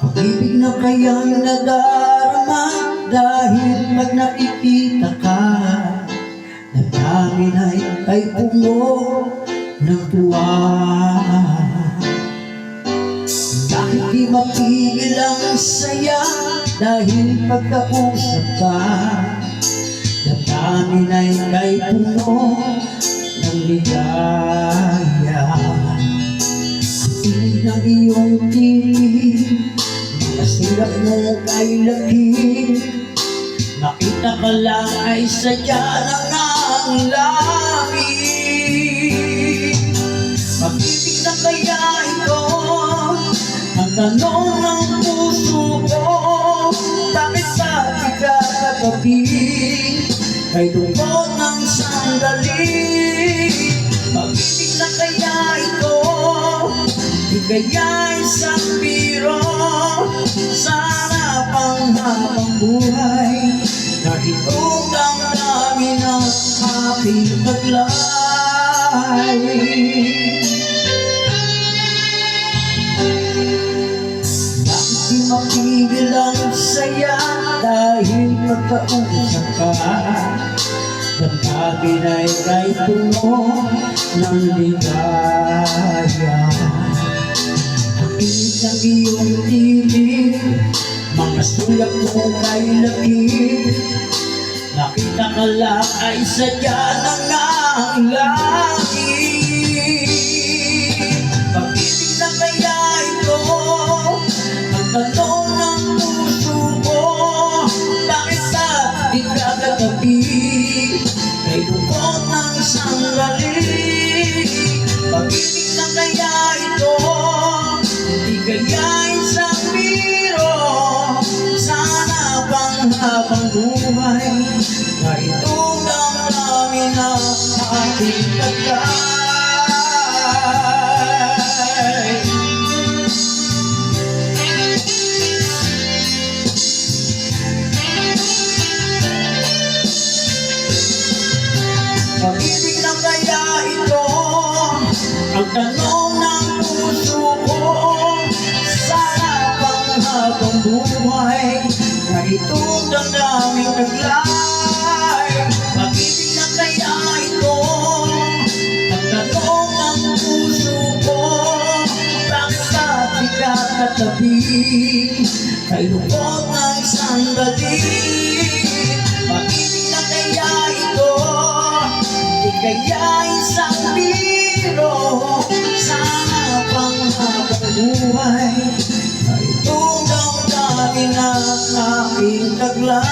Pag-ibig na kayang nadarama, dahil pag nakikita ka, damdamin ay puno ng tuwa. Bakit di mapigil ang saya, dahil pagkausap ka, damdamin ay puno ng ligaya. Ang ng iyong tinig, mga sulat mo kay lagim, makita ka lang ay sadya ng ang langit. Pag-ibig na kaya ito ang tanong ng puso ko, bakit sa di ka katabi kay lungkot ng sandali? Pag-ibig na kaya ito, di kaya isang biro, sana pang habang buhay na itong damdamin ang aking taglay. Bakit di mapigil ang saya, dahil magkausap ka, damdamin ay puno ng ligaya. Ang init ng iyong tinig, mga sulat mo kay lagim, nakita ka lang ay sadya ng ang langit. Pag-ibig na kaya ito ang tanong ng puso ko, bakit sa di ka katabi kay lungkot ng sandali? Pag-ibig na kaya ito, di kaya isang biro, sana pang habang buhay na itong damdamin na aking taglay. Pag-ibig na kaya ito ang tanong ng puso ko, sana pang habang buhay na itong damdamin taglay. Pag-ibig na kaya ito ang tanong ng puso ko, bakit sa di ka katabi kay lungkot ng sandali? Pag-ibig na kaya ito, di kaya isang biro, sana pang habang buhay na itong damdamin ang aking taglay.